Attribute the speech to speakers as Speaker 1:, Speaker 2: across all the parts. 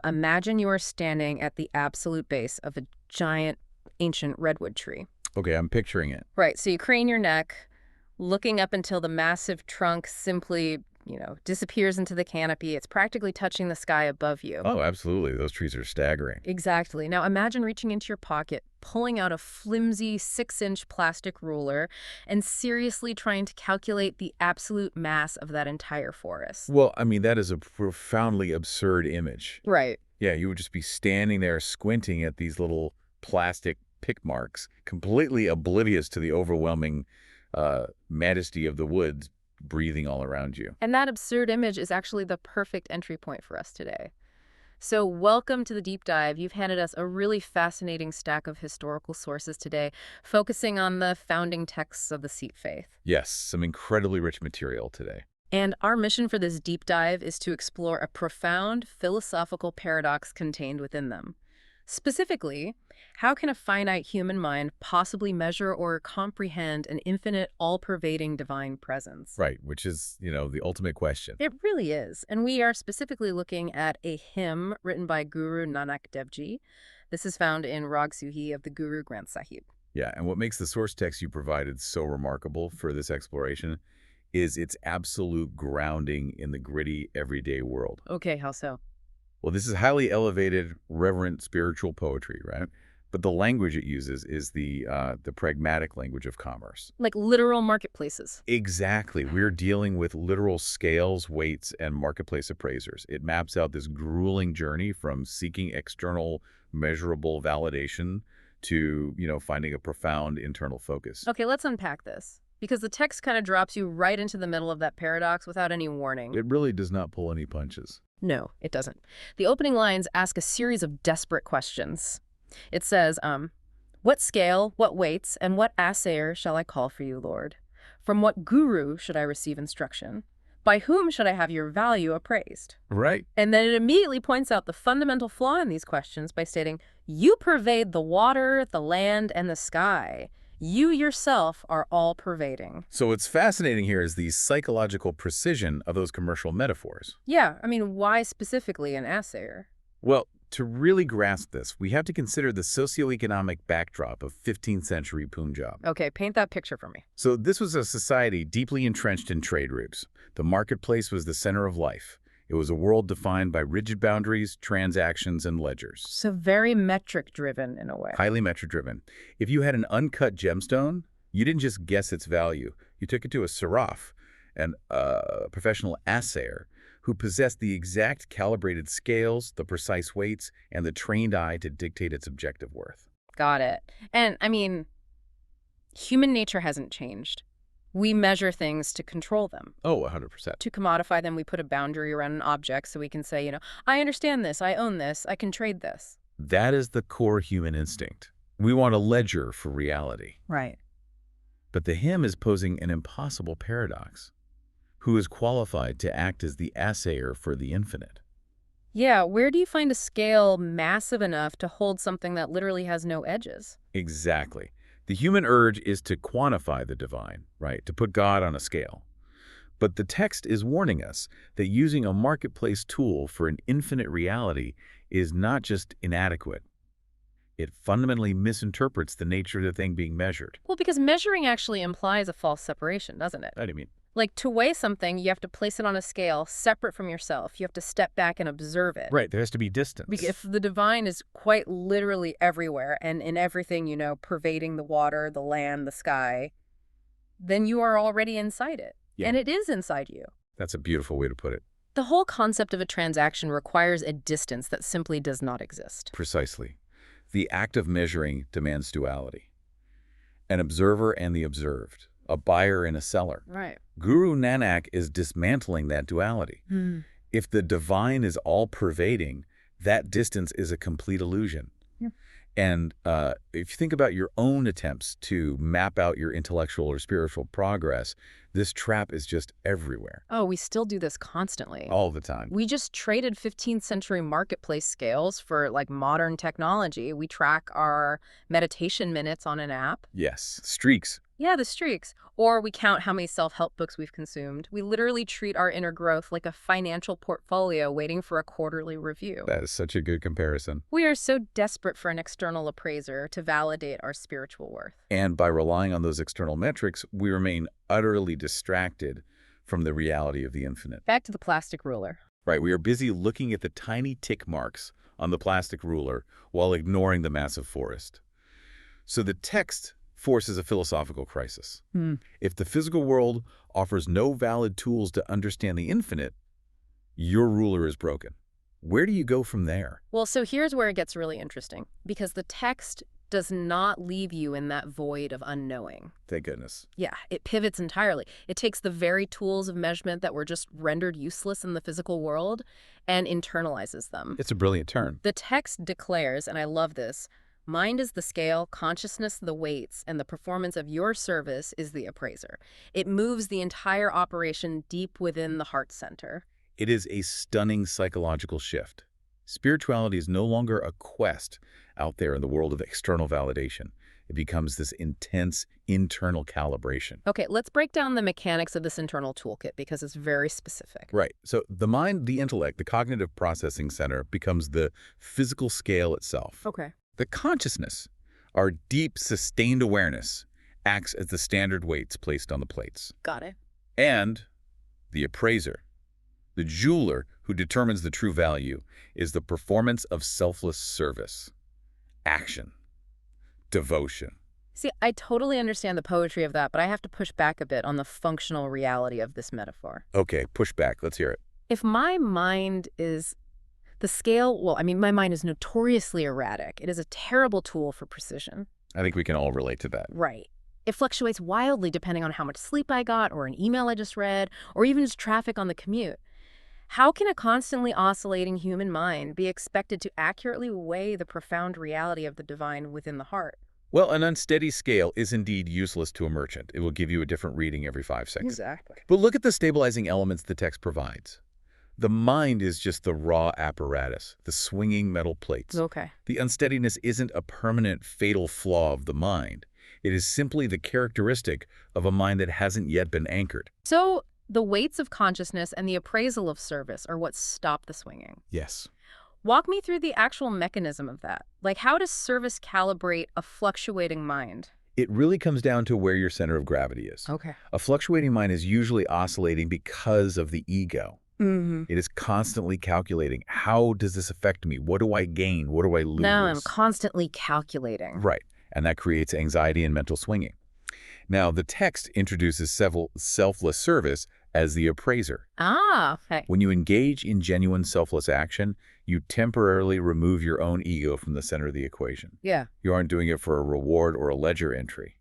Speaker 1: Imagine you are standing at the absolute base of a giant ancient redwood tree.
Speaker 2: Okay, I'm picturing it.
Speaker 1: Right, so you crane your neck, looking up until the massive trunk simply, disappears into the canopy. It's practically touching the sky above you.
Speaker 2: Oh, absolutely. Those trees are staggering.
Speaker 1: Exactly. Now imagine reaching into your pocket, pulling out a flimsy 6-inch plastic ruler, and seriously trying to calculate the absolute mass of that entire forest.
Speaker 2: Well, I mean, that is a profoundly absurd image.
Speaker 1: Right.
Speaker 2: Yeah, you would just be standing there squinting at these little plastic pick marks, completely oblivious to the overwhelming majesty of the woods breathing all around you.
Speaker 1: And that absurd image is actually the perfect entry point for us today. So welcome to the deep dive. You've handed us a really fascinating stack of historical sources today, focusing on the founding texts of the Sikh faith.
Speaker 2: Yes, some incredibly rich material today.
Speaker 1: And our mission for this deep dive is to explore a profound philosophical paradox contained within them. Specifically, how can a finite human mind possibly measure or comprehend an infinite, all-pervading divine presence?
Speaker 2: Right, which is, the ultimate question.
Speaker 1: It really is. And we are specifically looking at a hymn written by Guru Nanak Dev Ji. This is found in Rag Soohee of the Guru Granth Sahib.
Speaker 2: Yeah, and what makes the source text you provided so remarkable for this exploration is its absolute grounding in the gritty, everyday world.
Speaker 1: Okay, how so?
Speaker 2: Well, this is highly elevated, reverent spiritual poetry, right? But the language it uses is the pragmatic language of commerce.
Speaker 1: Like literal marketplaces.
Speaker 2: Exactly. We're dealing with literal scales, weights, and marketplace appraisers. It maps out this grueling journey from seeking external, measurable validation to, finding a profound internal focus.
Speaker 1: Okay, let's unpack this. Because the text kind of drops you right into the middle of that paradox without any warning.
Speaker 2: It really does not pull any punches.
Speaker 1: No, it doesn't. The opening lines ask a series of desperate questions. It says, what scale, what weights, and what assayer shall I call for you, Lord? From what guru should I receive instruction? By whom should I have your value appraised?
Speaker 2: Right.
Speaker 1: And then it immediately points out the fundamental flaw in these questions by stating, you pervade the water, the land, and the sky. You yourself are all-pervading.
Speaker 2: So what's fascinating here is the psychological precision of those commercial metaphors.
Speaker 1: Yeah, I mean, why specifically an assayer?
Speaker 2: Well, to really grasp this, we have to consider the socioeconomic backdrop of 15th century Punjab.
Speaker 1: Okay, paint that picture for me.
Speaker 2: So this was a society deeply entrenched in trade routes. The marketplace was the center of life. It was a world defined by rigid boundaries, transactions, and ledgers.
Speaker 1: So very metric-driven in a way.
Speaker 2: Highly metric-driven. If you had an uncut gemstone, you didn't just guess its value. You took it to a saraaf, and a professional assayer, who possessed the exact calibrated scales, the precise weights, and the trained eye to dictate its objective worth.
Speaker 1: Got it. And, I mean, human nature hasn't changed. We measure things to control them.
Speaker 2: Oh, 100%.
Speaker 1: To commodify them, we put a boundary around an object so we can say, I understand this, I own this, I can trade this.
Speaker 2: That is the core human instinct. We want a ledger for reality.
Speaker 1: Right.
Speaker 2: But the hymn is posing an impossible paradox. Who is qualified to act as the assayer for the infinite?
Speaker 1: Yeah, where do you find a scale massive enough to hold something that literally has no edges?
Speaker 2: Exactly. The human urge is to quantify the divine, right? To put God on a scale. But the text is warning us that using a marketplace tool for an infinite reality is not just inadequate. It fundamentally misinterprets the nature of the thing being measured.
Speaker 1: Well, because measuring actually implies a false separation, doesn't it?
Speaker 2: What do you mean?
Speaker 1: Like, to weigh something, you have to place it on a scale separate from yourself. You have to step back and observe it.
Speaker 2: Right, there has to be distance.
Speaker 1: Because if the divine is quite literally everywhere and in everything, pervading the water, the land, the sky, then you are already inside it.
Speaker 2: Yeah.
Speaker 1: And it is inside you.
Speaker 2: That's a beautiful way to put it.
Speaker 1: The whole concept of a transaction requires a distance that simply does not exist.
Speaker 2: Precisely. The act of measuring demands duality. An observer and the observed. A buyer and a seller.
Speaker 1: Right.
Speaker 2: Guru Nanak is dismantling that duality. If the divine is all-pervading, that distance is a complete illusion.
Speaker 1: Yeah.
Speaker 2: And if you think about your own attempts to map out your intellectual or spiritual progress, this trap is just everywhere.
Speaker 1: Oh, we still do this constantly.
Speaker 2: All the time.
Speaker 1: We just traded 15th century marketplace scales for modern technology. We track our meditation minutes on an app.
Speaker 2: Yes. Streaks.
Speaker 1: Yeah, the streaks. Or we count how many self-help books we've consumed. We literally treat our inner growth like a financial portfolio waiting for a quarterly review.
Speaker 2: That is such a good comparison.
Speaker 1: We are so desperate for an external appraiser to validate our spiritual worth.
Speaker 2: And by relying on those external metrics, we remain utterly distracted from the reality of the infinite.
Speaker 1: Back to the plastic ruler.
Speaker 2: Right, we are busy looking at the tiny tick marks on the plastic ruler while ignoring the massive forest. So the text forces a philosophical crisis. If the physical world offers no valid tools to understand the infinite, your ruler is broken. Where do you go from there?
Speaker 1: Well, so here's where it gets really interesting, because the text does not leave you in that void of unknowing.
Speaker 2: Thank goodness.
Speaker 1: Yeah, it pivots entirely. It takes the very tools of measurement that were just rendered useless in the physical world and internalizes them.
Speaker 2: It's a brilliant turn.
Speaker 1: The text declares, and I love this, mind is the scale, consciousness the weights, and the performance of your service is the appraiser. It moves the entire operation deep within the heart center.
Speaker 2: It is a stunning psychological shift. Spirituality is no longer a quest out there in the world of external validation. It becomes this intense internal calibration.
Speaker 1: Okay, let's break down the mechanics of this internal toolkit because it's very specific.
Speaker 2: Right. So the mind, the intellect, the cognitive processing center becomes the physical scale itself.
Speaker 1: Okay.
Speaker 2: The consciousness, our deep, sustained awareness, acts as the standard weights placed on the plates.
Speaker 1: Got it.
Speaker 2: And the appraiser, the jeweler who determines the true value, is the performance of selfless service, action, devotion.
Speaker 1: See, I totally understand the poetry of that, but I have to push back a bit on the functional reality of this metaphor.
Speaker 2: Okay, push back. Let's hear it.
Speaker 1: If my mind is the scale, well, I mean, my mind is notoriously erratic. It is a terrible tool for precision.
Speaker 2: I think we can all relate to that.
Speaker 1: Right. It fluctuates wildly depending on how much sleep I got, or an email I just read, or even just traffic on the commute. How can a constantly oscillating human mind be expected to accurately weigh the profound reality of the divine within the heart?
Speaker 2: Well, an unsteady scale is indeed useless to a merchant. It will give you a different reading every 5 seconds.
Speaker 1: Exactly.
Speaker 2: But look at the stabilizing elements the text provides. The mind is just the raw apparatus, the swinging metal plates.
Speaker 1: Okay.
Speaker 2: The unsteadiness isn't a permanent, fatal flaw of the mind. It is simply the characteristic of a mind that hasn't yet been anchored.
Speaker 1: So the weights of consciousness and the appraisal of service are what stop the swinging.
Speaker 2: Yes.
Speaker 1: Walk me through the actual mechanism of that. Like, how does service calibrate a fluctuating mind?
Speaker 2: It really comes down to where your center of gravity is.
Speaker 1: Okay.
Speaker 2: A fluctuating mind is usually oscillating because of the ego. It is constantly calculating, how does this affect me? What do I gain? What do I lose?
Speaker 1: Now I'm constantly calculating.
Speaker 2: Right, and that creates anxiety and mental swinging. Now, the text introduces several selfless service as the appraiser.
Speaker 1: Ah, okay.
Speaker 2: When you engage in genuine selfless action, you temporarily remove your own ego from the center of the equation.
Speaker 1: Yeah.
Speaker 2: You aren't doing it for a reward or a ledger entry.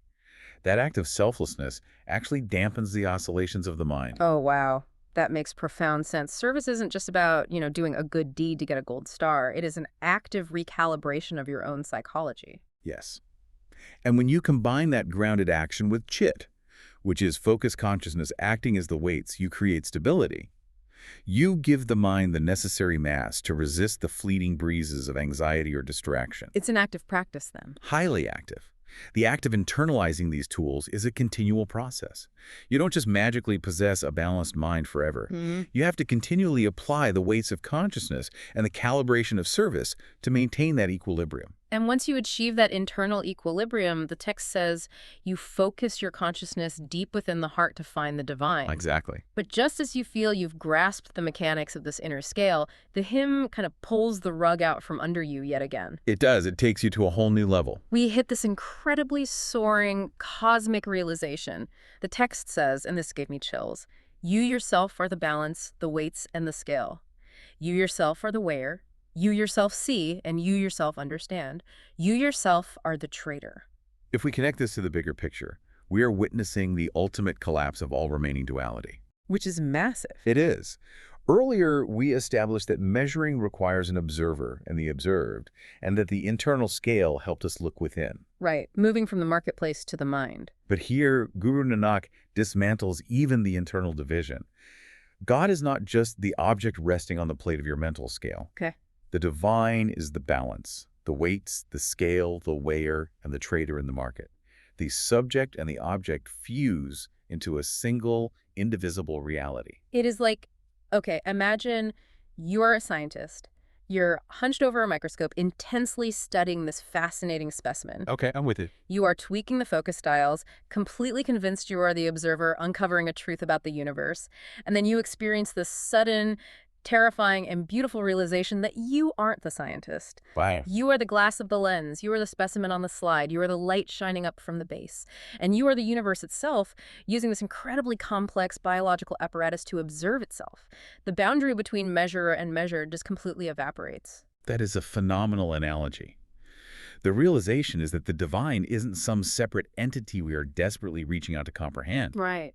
Speaker 2: That act of selflessness actually dampens the oscillations of the mind.
Speaker 1: Oh, wow. That makes profound sense. Service isn't just about, doing a good deed to get a gold star. It is an active recalibration of your own psychology.
Speaker 2: Yes. And when you combine that grounded action with chit, which is focused consciousness acting as the weights, you create stability. You give the mind the necessary mass to resist the fleeting breezes of anxiety or distraction.
Speaker 1: It's an active practice, then.
Speaker 2: Highly active. The act of internalizing these tools is a continual process. You don't just magically possess a balanced mind forever. You have to continually apply the weights of consciousness and the calibration of service to maintain that equilibrium.
Speaker 1: And once you achieve that internal equilibrium, the text says you focus your consciousness deep within the heart to find the divine.
Speaker 2: Exactly.
Speaker 1: But just as you feel you've grasped the mechanics of this inner scale, the hymn kind of pulls the rug out from under you yet again.
Speaker 2: It does. It takes you to a whole new level.
Speaker 1: We hit this incredibly soaring, cosmic realization. The text says, and this gave me chills, you yourself are the balance, the weights, and the scale. You yourself are the weigher. You yourself see, and you yourself understand. You yourself are the trader.
Speaker 2: If we connect this to the bigger picture, we are witnessing the ultimate collapse of all remaining duality.
Speaker 1: Which is massive.
Speaker 2: It is. Earlier, we established that measuring requires an observer and the observed, and that the internal scale helped us look within.
Speaker 1: Right, moving from the marketplace to the mind.
Speaker 2: But here, Guru Nanak dismantles even the internal division. God is not just the object resting on the plate of your mental scale.
Speaker 1: Okay.
Speaker 2: The divine is the balance, the weights, the scale, the weigher, and the trader in the market. The subject and the object fuse into a single, indivisible reality.
Speaker 1: It is like, okay, imagine you're a scientist. You're hunched over a microscope, intensely studying this fascinating specimen.
Speaker 2: Okay, I'm with you.
Speaker 1: You are tweaking the focus dials, completely convinced you are the observer, uncovering a truth about the universe. And then you experience this sudden, terrifying, and beautiful realization that you aren't the scientist.
Speaker 2: Wow.
Speaker 1: You are the glass of the lens. You are the specimen on the slide. You are the light shining up from the base. And you are the universe itself, using this incredibly complex biological apparatus to observe itself. The boundary between measurer and measured just completely evaporates.
Speaker 2: That is a phenomenal analogy. The realization is that the divine isn't some separate entity we are desperately reaching out to comprehend.
Speaker 1: Right.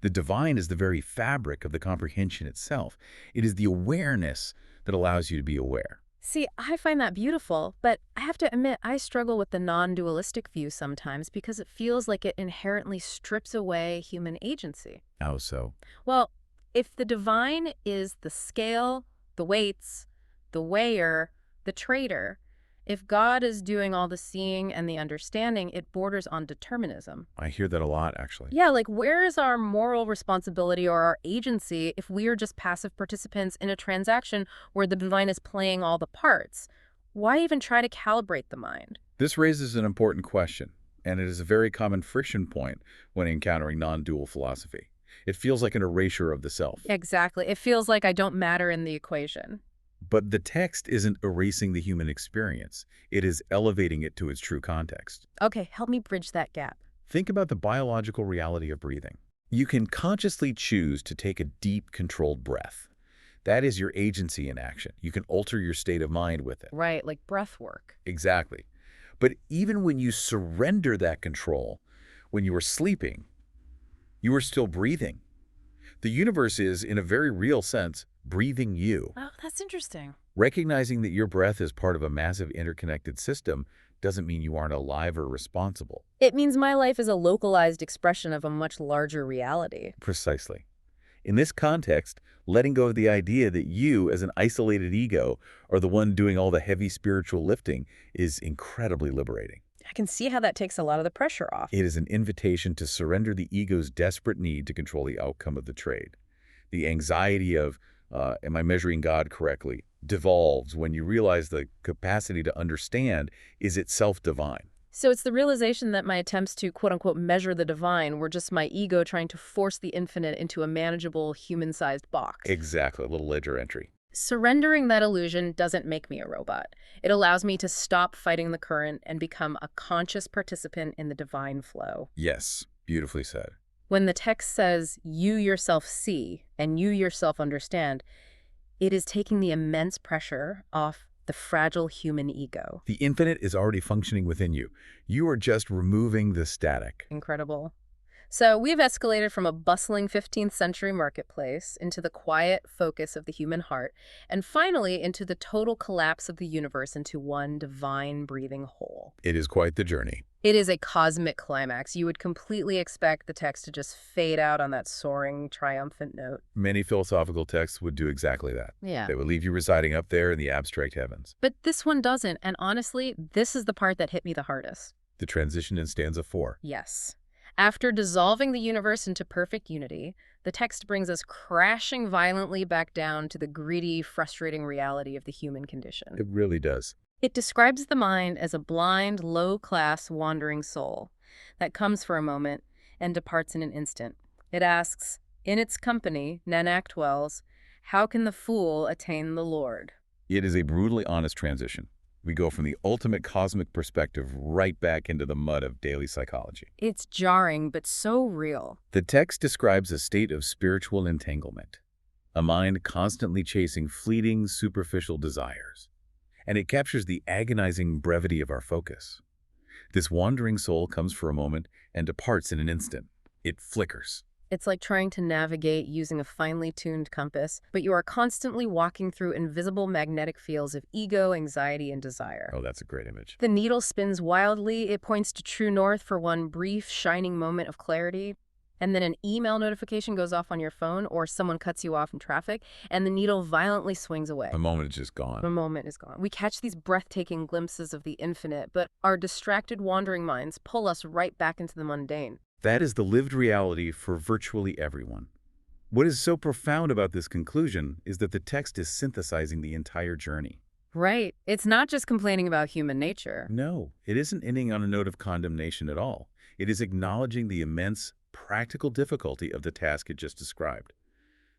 Speaker 2: The divine is the very fabric of the comprehension itself. It is the awareness that allows you to be aware.
Speaker 1: See, I find that beautiful, but I have to admit I struggle with the non-dualistic view sometimes because it feels like it inherently strips away human agency.
Speaker 2: How so?
Speaker 1: Well, if the divine is the scale, the weights, the weigher, the trader, if God is doing all the seeing and the understanding, it borders on determinism.
Speaker 2: I hear that a lot, actually.
Speaker 1: Yeah, like where is our moral responsibility or our agency if we are just passive participants in a transaction where the divine is playing all the parts? Why even try to calibrate the mind?
Speaker 2: This raises an important question, and it is a very common friction point when encountering non-dual philosophy. It feels like an erasure of the self.
Speaker 1: Exactly. It feels like I don't matter in the equation.
Speaker 2: But the text isn't erasing the human experience. It is elevating it to its true context.
Speaker 1: Okay, help me bridge that gap.
Speaker 2: Think about the biological reality of breathing. You can consciously choose to take a deep, controlled breath. That is your agency in action. You can alter your state of mind with it.
Speaker 1: Right, like breath work.
Speaker 2: Exactly. But even when you surrender that control, when you are sleeping, you are still breathing. The universe is, in a very real sense, breathing you.
Speaker 1: Oh, that's interesting.
Speaker 2: Recognizing that your breath is part of a massive interconnected system doesn't mean you aren't alive or responsible.
Speaker 1: It means my life is a localized expression of a much larger reality.
Speaker 2: Precisely. In this context, letting go of the idea that you, as an isolated ego, are the one doing all the heavy spiritual lifting is incredibly liberating.
Speaker 1: I can see how that takes a lot of the pressure off.
Speaker 2: It is an invitation to surrender the ego's desperate need to control the outcome of the trade. The anxiety of, am I measuring God correctly, devolves when you realize the capacity to understand is itself divine.
Speaker 1: So it's the realization that my attempts to quote-unquote measure the divine were just my ego trying to force the infinite into a manageable human-sized box.
Speaker 2: Exactly, a little ledger entry.
Speaker 1: Surrendering that illusion doesn't make me a robot. It allows me to stop fighting the current and become a conscious participant in the divine flow.
Speaker 2: Yes, beautifully said.
Speaker 1: When the text says, you yourself see and you yourself understand, it is taking the immense pressure off the fragile human ego.
Speaker 2: The infinite is already functioning within you. You are just removing the static.
Speaker 1: Incredible. So we've escalated from a bustling 15th century marketplace into the quiet focus of the human heart, and finally into the total collapse of the universe into one divine breathing whole.
Speaker 2: It is quite the journey.
Speaker 1: It is a cosmic climax. You would completely expect the text to just fade out on that soaring, triumphant note.
Speaker 2: Many philosophical texts would do exactly that.
Speaker 1: Yeah.
Speaker 2: They would leave you residing up there in the abstract heavens.
Speaker 1: But this one doesn't, and honestly, this is the part that hit me the hardest.
Speaker 2: The transition in stanza 4.
Speaker 1: Yes. After dissolving the universe into perfect unity, the text brings us crashing violently back down to the gritty, frustrating reality of the human condition.
Speaker 2: It really does.
Speaker 1: It describes the mind as a blind, low-class, wandering soul that comes for a moment and departs in an instant. It asks, in its company, Nanak dwells, how can the fool attain the Lord?
Speaker 2: It is a brutally honest transition. We go from the ultimate cosmic perspective right back into the mud of daily psychology.
Speaker 1: It's jarring, but so real.
Speaker 2: The text describes a state of spiritual entanglement, a mind constantly chasing fleeting, superficial desires. And it captures the agonizing brevity of our focus. This wandering soul comes for a moment and departs in an instant. It flickers.
Speaker 1: It's like trying to navigate using a finely tuned compass, but you are constantly walking through invisible magnetic fields of ego, anxiety, and desire.
Speaker 2: Oh, that's a great image.
Speaker 1: The needle spins wildly. It points to true north for one brief, shining moment of clarity. And then an email notification goes off on your phone or someone cuts you off in traffic and the needle violently swings away.
Speaker 2: The moment is just gone.
Speaker 1: The moment is gone. We catch these breathtaking glimpses of the infinite, but our distracted wandering minds pull us right back into the mundane.
Speaker 2: That is the lived reality for virtually everyone. What is so profound about this conclusion is that the text is synthesizing the entire journey.
Speaker 1: Right. It's not just complaining about human nature.
Speaker 2: No, it isn't ending on a note of condemnation at all. It is acknowledging the immense practical difficulty of the task it just described.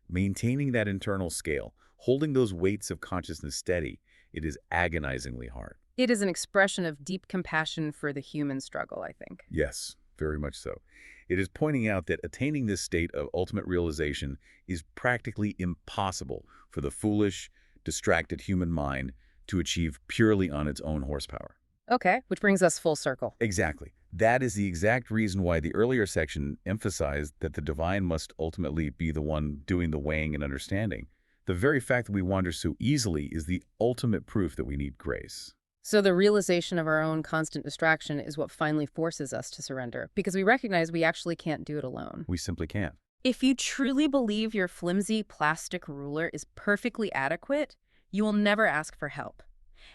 Speaker 2: Maintaining that internal scale, holding those weights of consciousness steady, it is agonizingly hard.
Speaker 1: It is an expression of deep compassion for the human struggle, I think.
Speaker 2: Yes, very much so. It is pointing out that attaining this state of ultimate realization is practically impossible for the foolish, distracted human mind to achieve purely on its own horsepower.
Speaker 1: Okay, which brings us full circle.
Speaker 2: Exactly. That is the exact reason why the earlier section emphasized that the divine must ultimately be the one doing the weighing and understanding. The very fact that we wander so easily is the ultimate proof that we need grace.
Speaker 1: So the realization of our own constant distraction is what finally forces us to surrender, because we recognize we actually can't do it alone.
Speaker 2: We simply can't.
Speaker 1: If you truly believe your flimsy plastic ruler is perfectly adequate, you will never ask for help.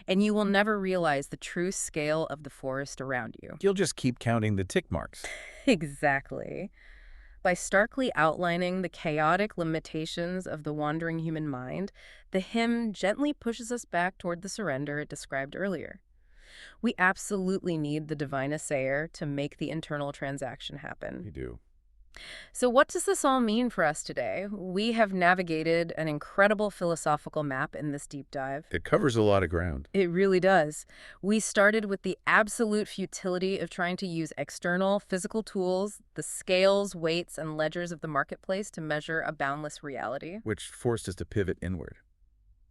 Speaker 1: And you will never realize the true scale of the forest around you.
Speaker 2: You'll just keep counting the tick marks.
Speaker 1: Exactly. By starkly outlining the chaotic limitations of the wandering human mind, the hymn gently pushes us back toward the surrender it described earlier. We absolutely need the divine assayer to make the internal transaction happen.
Speaker 2: We do.
Speaker 1: So what does this all mean for us today? We have navigated an incredible philosophical map in this deep dive.
Speaker 2: It covers a lot of ground.
Speaker 1: It really does. We started with the absolute futility of trying to use external physical tools, the scales, weights, and ledgers of the marketplace to measure a boundless reality.
Speaker 2: Which forced us to pivot inward.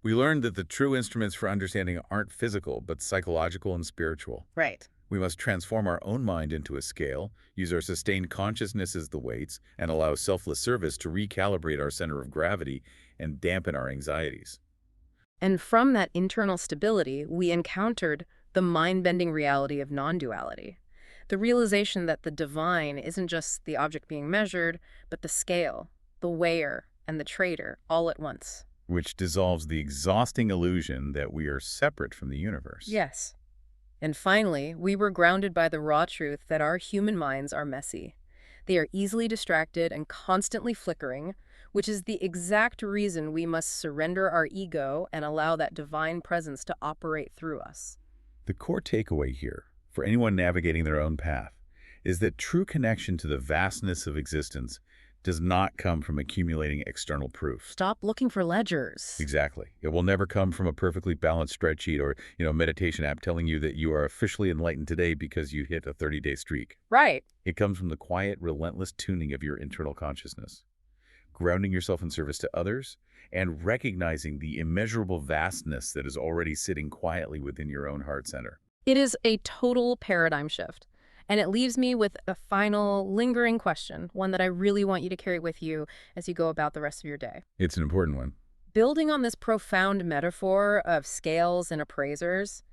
Speaker 2: We learned that the true instruments for understanding aren't physical, but psychological and spiritual.
Speaker 1: Right.
Speaker 2: We must transform our own mind into a scale, use our sustained consciousness as the weights, and allow selfless service to recalibrate our center of gravity and dampen our anxieties.
Speaker 1: And from that internal stability, we encountered the mind-bending reality of non-duality. The realization that the divine isn't just the object being measured, but the scale, the weigher, and the trader all at once.
Speaker 2: Which dissolves the exhausting illusion that we are separate from the universe.
Speaker 1: Yes. And finally, we were grounded by the raw truth that our human minds are messy. They are easily distracted and constantly flickering, which is the exact reason we must surrender our ego and allow that divine presence to operate through us.
Speaker 2: The core takeaway here, for anyone navigating their own path, is that true connection to the vastness of existence does not come from accumulating external proof.
Speaker 1: Stop looking for ledgers.
Speaker 2: Exactly. It will never come from a perfectly balanced spreadsheet or, meditation app telling you that you are officially enlightened today because you hit a 30-day streak.
Speaker 1: Right.
Speaker 2: It comes from the quiet, relentless tuning of your internal consciousness, grounding yourself in service to others, and recognizing the immeasurable vastness that is already sitting quietly within your own heart center.
Speaker 1: It is a total paradigm shift. And it leaves me with a final lingering question, one that I really want you to carry with you as you go about the rest of your day.
Speaker 2: It's an important one.
Speaker 1: Building on this profound metaphor of scales and appraisers,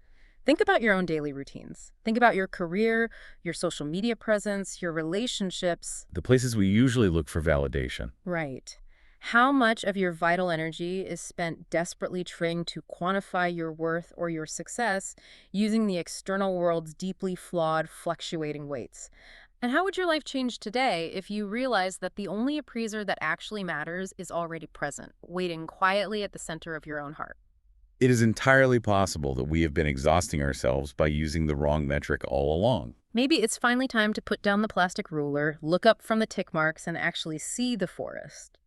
Speaker 1: think about your own daily routines. Think about your career, your social media presence, your relationships.
Speaker 2: The places we usually look for validation.
Speaker 1: Right. How much of your vital energy is spent desperately trying to quantify your worth or your success using the external world's deeply flawed, fluctuating weights? And how would your life change today if you realized that the only appraiser that actually matters is already present, waiting quietly at the center of your own heart?
Speaker 2: It is entirely possible that we have been exhausting ourselves by using the wrong metric all along.
Speaker 1: Maybe it's finally time to put down the plastic ruler, look up from the tick marks, and actually see the forest.